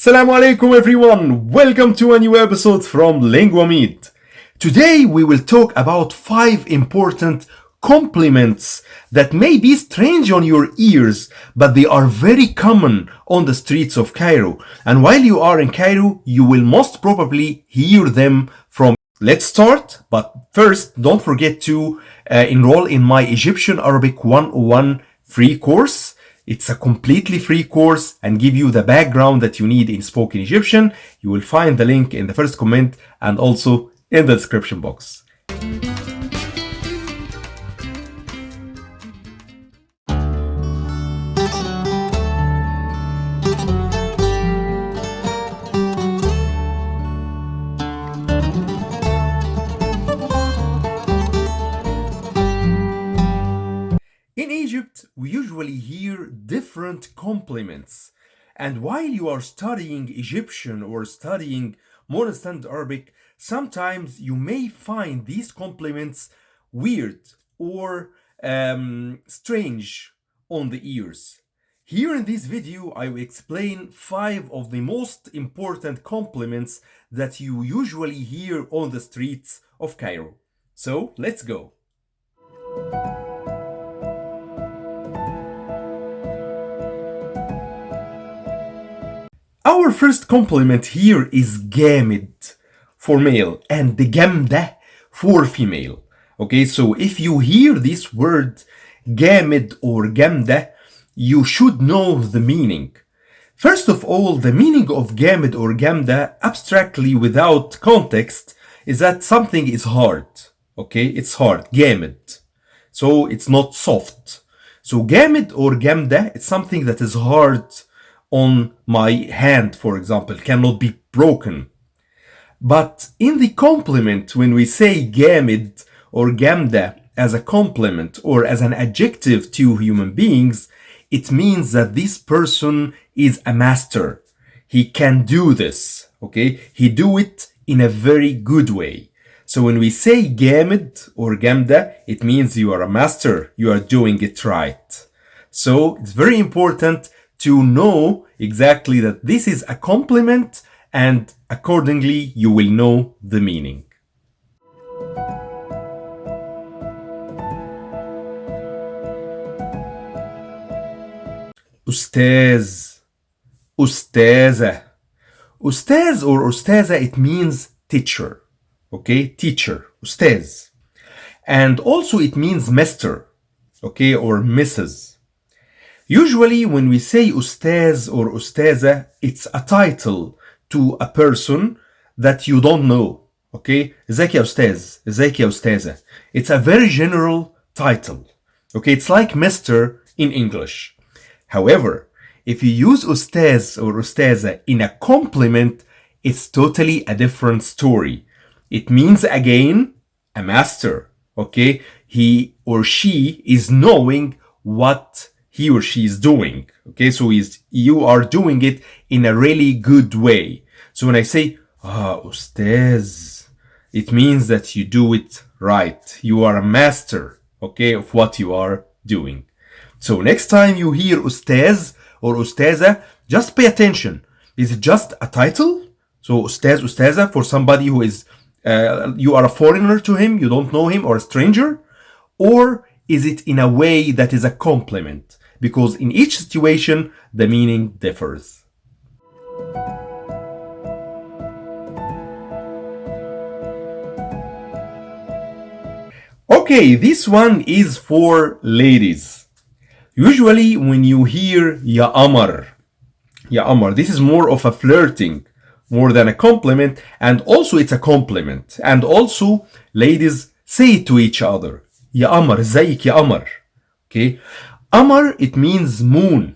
Assalamu alaikum everyone, welcome to a new episode from Linguamid. Today we will talk about 5 important compliments that may be strange on your ears, but they are very common on the streets of Cairo. And while you are in Cairo, you will most probably hear them from. Let's start, but first don't forget to enroll in my Egyptian Arabic 101 free course. It's a completely free course and give you the background that you need in spoken Egyptian. You will find the link in the first comment and also in the description box. In Egypt, we usually hear different compliments. And while you are studying Egyptian or studying modern standard Arabic, sometimes you may find these compliments weird or strange on the ears. Here in this video, I will explain 5 of the most important compliments that you usually hear on the streets of Cairo. So, let's go. Our first compliment here is Gamid for male and the Gamda for female. Okay, so if you hear this word Gamid or Gamda, you should know the meaning. First of all, the meaning of Gamid or Gamda, abstractly without context, is that something is hard. Okay, it's hard, Gamid. So it's not soft. So Gamid or Gamda, it's something that is hard on my hand, for example, cannot be broken. But in the compliment, when we say Gamid or Gamda as a compliment or as an adjective to human beings, it means that this person is a master. He can do this, okay? He do it in a very good way. So when we say Gamid or Gamda, it means you are a master, you are doing it right. So it's very important to know exactly that this is a compliment, and accordingly you will know the meaning. Ostaaz, Ostaazah. Ostaaz or Ostaazah, it means teacher. Okay, teacher, Ostaaz. And also it means master, okay, or Mrs. Usually when we say Ostaaz or Ostaazah, it's a title to a person that you don't know. Okay? ازيك يا أستاذ, ازيك يا أستاذة. It's a very general title. Okay? It's like Mr. in English. However, if you use Ostaaz or Ostaazah in a compliment, it's totally a different story. It means again a master. Okay? He or she is knowing what he or she is doing. Okay, so you are doing it in a really good way. So when I say Ustaz, it means that you do it right. You are a master, okay, of what you are doing. So next time you hear Ustaz or Ustazah, just pay attention. Is it just a title? So Ustaz, Ustazah for somebody who is you are a foreigner to him, you don't know him, or a stranger? Or is it in a way that is a compliment? Because in each situation, the meaning differs. Okay, this one is for ladies. Usually when you hear Ya Amar, this is more of a flirting, more than a compliment, and also it's a compliment. And also, ladies say it to each other. Ya Amar, ازيك يا Amar. Okay? Amar, it means moon.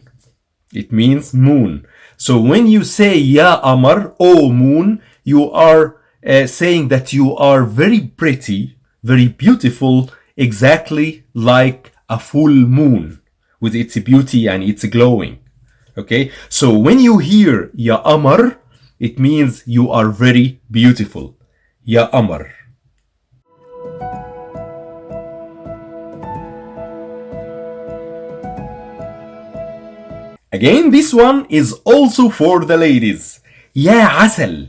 It means moon. So when you say Ya Amar, oh moon, you are saying that you are very pretty, very beautiful, exactly like a full moon with its beauty and its glowing. Okay? So when you hear Ya Amar, it means you are very beautiful. Ya Amar. Again, this one is also for the ladies. يا عسل.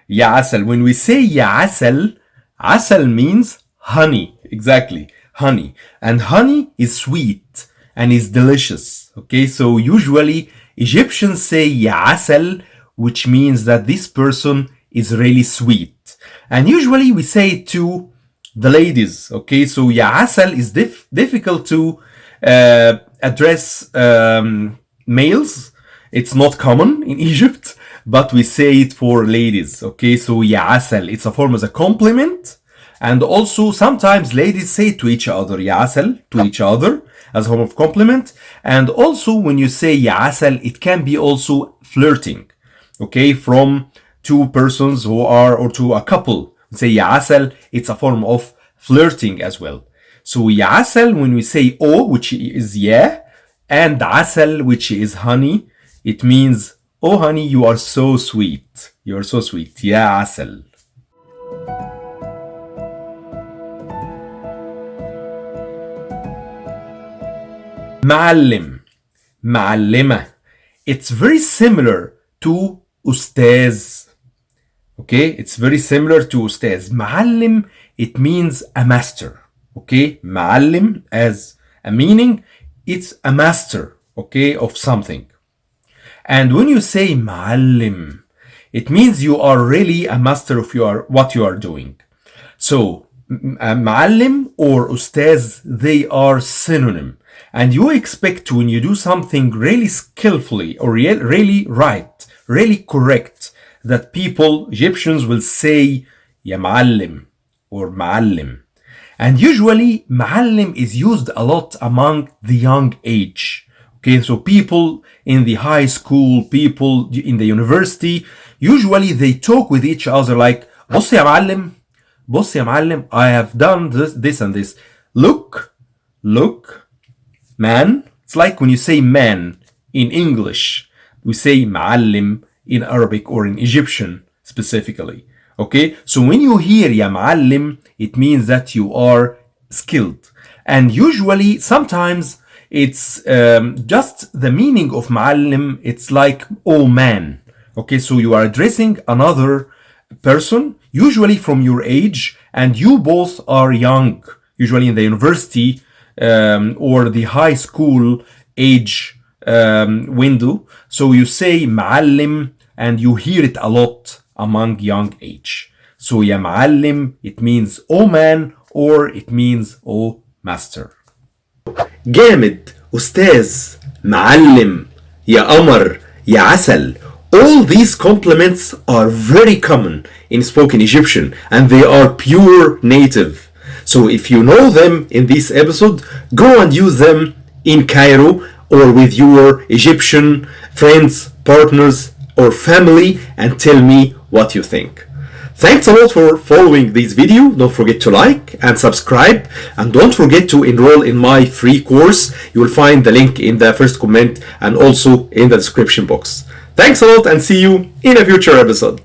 يا عسل. When we say يا عسل, عسل means honey. Exactly, honey. And honey is sweet and is delicious. Okay, so usually Egyptians say يا عسل, which means that this person is really sweet. And usually we say it to the ladies. Okay, so يا عسل is difficult to address males. It's not common in Egypt, but we say it for ladies. Okay, so يا عسل, it's a form as a compliment. And also sometimes ladies say it to each other, يا عسل, to each other as a form of compliment. And also when you say يا عسل, it can be also flirting. Okay, from two persons who are, or to a couple. Say يا عسل, it's a form of flirting as well. So يا عسل, when we say O, which is yeah, and عسل, which is honey, it means, oh honey, you are so sweet. You are so sweet. يا عسل. معلم. معلمة. It's very similar to أستاذ. Okay, it's very similar to أستاذ. معلم, it means a master. Okay, معلم as a meaning, it's a master, okay, of something. And when you say معلم, it means you are really a master of what you are doing. So معلم or أستاذ, they are synonym. And you expect when you do something really skillfully or really right, really correct, that people, Egyptians, will say يا معلم or معلم. And usually معلم is used a lot among the young age. Okay, so people in the high school, people in the university, usually they talk with each other like بص يا معلم, بص يا معلم, I have done this and this. Look, man. It's like when you say man in English, we say معلم in Arabic or in Egyptian specifically. Okay, so when you hear يا معلم, it means that you are skilled. And usually, sometimes it's just the meaning of معلم, it's like, oh man. Okay, so you are addressing another person, usually from your age, and you both are young, usually in the university or the high school age window. So you say معلم, and you hear it a lot among young age. So يا معلم, it means oh man, or it means oh master. جامد, أستاذ, معلم, يا قمر, يا عسل. All these compliments are very common in spoken Egyptian, and they are pure native. So if you know them in this episode, go and use them in Cairo or with your Egyptian friends, partners, or family, and tell me what you think. Thanks a lot for following this video. Don't forget to like and subscribe, and don't forget to enroll in my free course. You will find the link in the first comment and also in the description box. Thanks a lot, and see you in a future episode.